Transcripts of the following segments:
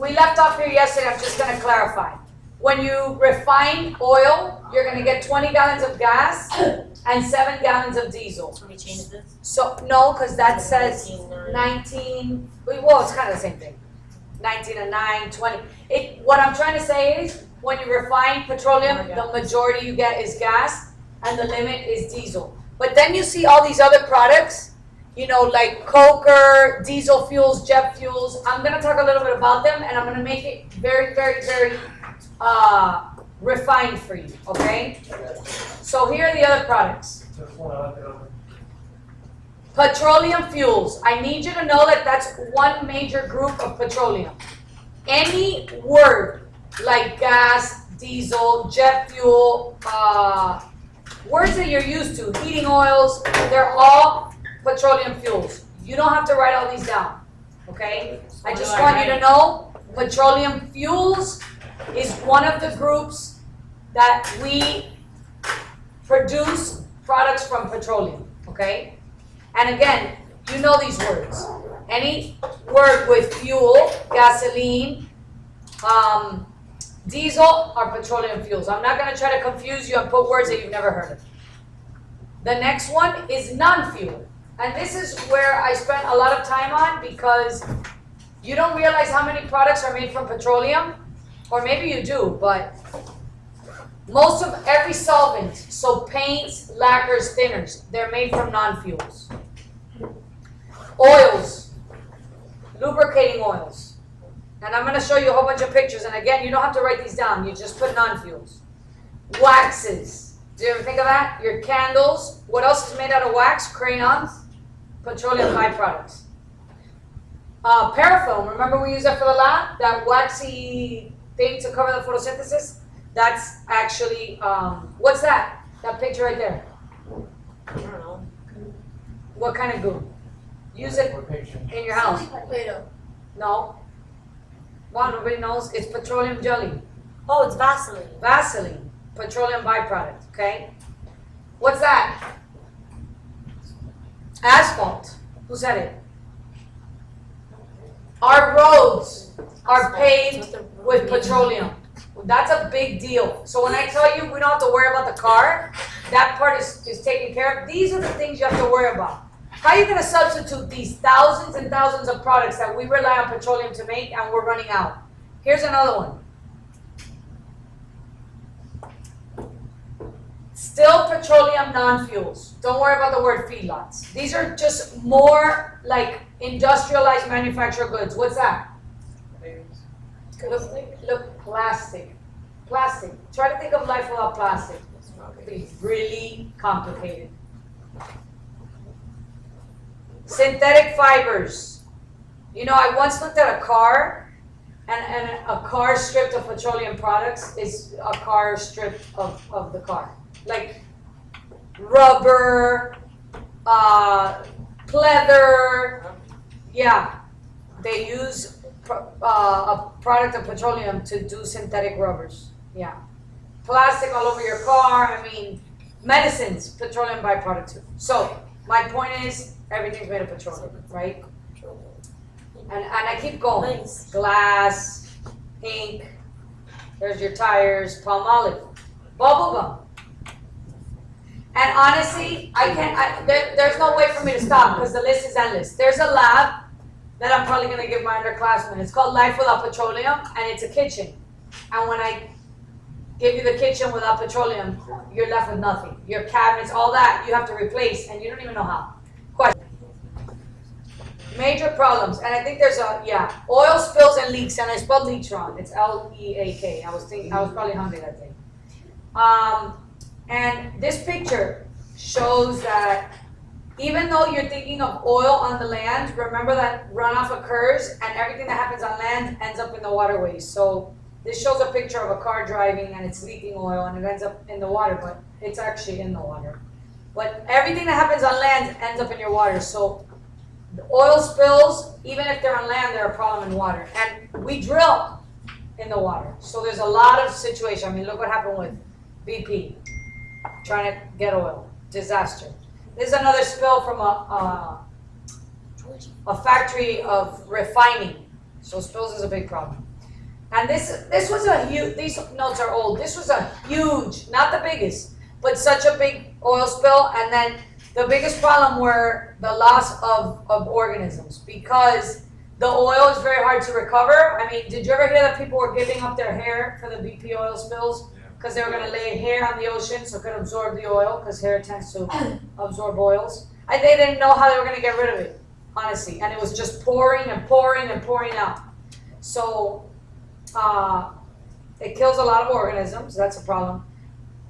we left off here yesterday, I'm just going to clarify. When you refine oil, you're going to get 20 gallons of gas and 7 gallons of diesel. So we change this? So, no, because that says 19, well, it's kind of the same thing. 19 and 9, 20. What I'm trying to say is, when you refine petroleum, the majority you get is gas, and the limit is diesel. But then you see all these other products, you know, like coker, diesel fuels, jet fuels. I'm going to talk a little bit about them, and I'm going to make it very, very, very refined for you, okay? So here are the other products. Petroleum fuels. I need you to know that that's one major group of petroleum. Any word like gas, diesel, jet fuel, words that you're used to, heating oils, they're all petroleum fuels. You don't have to write all these down, okay? I just want you to know petroleum fuels is one of the groups that we produce products from petroleum, okay? And again, you know these words. Any word with fuel, gasoline, diesel are petroleum fuels. I'm not going to try to confuse you and put words that you've never heard of. The next one is non-fuel. And this is where I spent a lot of time on because you don't realize how many products are made from petroleum. Or maybe you do, but most of every solvent, so paints, lacquers, thinners, they're made from non-fuels. Oils, lubricating oils. And I'm going to show you a whole bunch of pictures. And again, you don't have to write these down. You just put non-fuels. Waxes. Do you ever think of that? Your candles. What else is made out of wax? Crayons. Petroleum byproducts. Paraffin. Remember we use that for the lab? That waxy thing to cover the photosynthesis? That's actually, what's that? That picture right there. I don't know. What kind of goo? Use it in your house. Play-Doh. No. Wow, nobody knows. It's petroleum jelly. Oh, it's Vaseline. Vaseline. Petroleum byproduct, okay? What's that? Asphalt. Who said it? Our roads are paved with petroleum. That's a big deal. So when I tell you we don't have to worry about the car, that part is taken care of. These are the things you have to worry about. How are you going to substitute these thousands and thousands of products that we rely on petroleum to make and we're running out? Here's another one. Still petroleum non-fuels. Don't worry about the word feedlots. These are just more like industrialized manufactured goods. What's that? Look, plastic. Plastic. Try to think of life without plastic. It's really complicated. Synthetic fibers. You know, I once looked at a car, and a car stripped of petroleum products is a car stripped of the car. Like rubber, pleather, yeah. They use a product of petroleum to do synthetic rubbers, yeah. Plastic all over your car, I mean, medicines, petroleum byproduct too. So, my point is, everything's made of petroleum, right? And I keep going. Glass, ink, there's your tires, palm olive, bubble gum. And honestly, there's no way for me to stop because the list is endless. There's a lab that I'm probably going to give my underclassmen. It's called Life Without Petroleum, and it's a kitchen. And when I give you the kitchen without petroleum, you're left with nothing. Your cabinets, all that, you have to replace, and you don't even know how. Question. Major problems, and I think there's oil spills and leaks, and I spelled leaks wrong. It's L-E-A-K. I was probably hungry that day. And this picture shows that even though you're thinking of oil on the land, remember that runoff occurs and everything that happens on land ends up in the waterways. So this shows a picture of a car driving and it's leaking oil and it ends up in the water, but it's actually in the water. But everything that happens on land ends up in your water. So the oil spills, even if they're on land, they're a problem in water. And we drill in the water. So there's a lot of situations. I mean, look what happened with BP. Trying to get oil. Disaster. This is another spill from a factory of refining. So spills is a big problem. And this was a huge, these notes are old, this was a huge, not the biggest, but such a big oil spill. And then the biggest problem were the loss of organisms, because the oil is very hard to recover. I mean, did you ever hear that people were giving up their hair for the BP oil spills? Because they were going to lay hair on the ocean so it could absorb the oil, because hair tends to absorb oils. They didn't know how they were going to get rid of it, honestly. And it was just pouring and pouring and pouring out. So it kills a lot of organisms. That's a problem.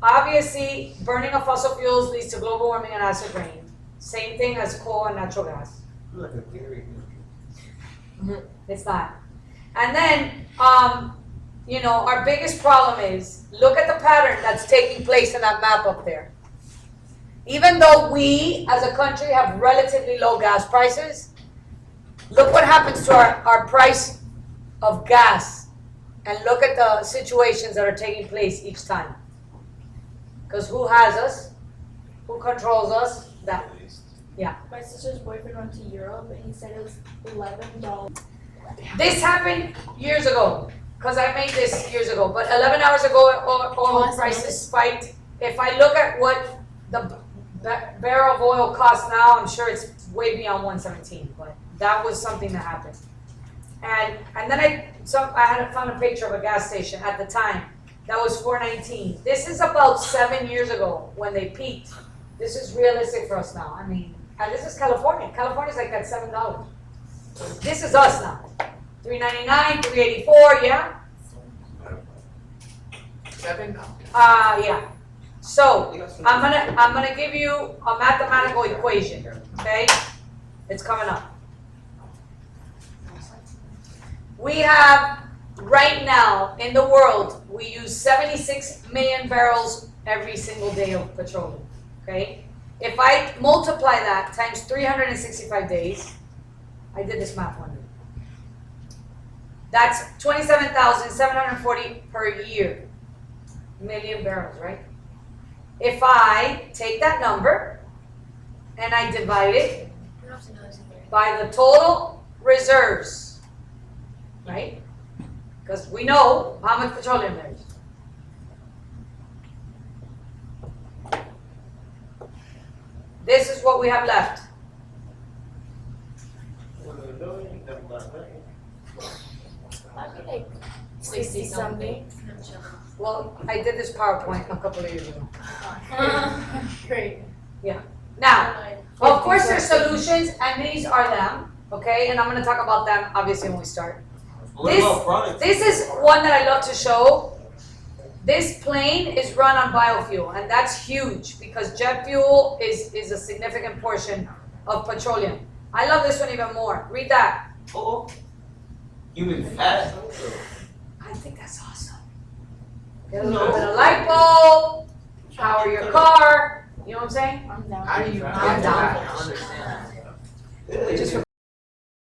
Obviously, burning of fossil fuels leads to global warming and acid rain. Same thing as coal and natural gas. Like a theory. It's not. And then, our biggest problem is, look at the pattern that's taking place in that map up there. Even though we, as a country, have relatively low gas prices, look what happens to our price of gas. And look at the situations that are taking place each time. Because who has us? Who controls us? That. Yeah. My sister's boyfriend went to Europe and he said it was $11. This happened years ago, because I made this years ago. But 11 hours ago, oil prices spiked. If I look at what the barrel of oil costs now, I'm sure it's way beyond 117. But that was something that happened. And then I had found a picture of a gas station at the time that was 419. This is about 7 years ago when they peaked. This is realistic for us now. I mean, and this is California. California's like at $7. This is us now. $3.99, $3.84, yeah? 7 now. Yeah. So I'm gonna give you a mathematical equation. Okay? It's coming up. We have right now in the world, we use 76 million barrels every single day of petroleum. Okay? If I multiply that times 365 days, I did this math one day. That's 27,740 per year. Million barrels, right? If I take that number and I divide it by the total reserves, right? Because we know how much petroleum there is. This is what we have left. I'd be like 60 something. Well, I did this PowerPoint a couple of years ago. Great. Now, of course there's solutions, and these are them, okay? And I'm going to talk about them, obviously, when we start. This is one that I love to show. This plane is run on biofuel, and that's huge because jet fuel is a significant portion of petroleum. I love this one even more. Read that. Oh, even fat. I think that's awesome. Get a little bit of light bulb, power your car. You know what I'm saying? I'm down. How do you I'm down. I understand. Just for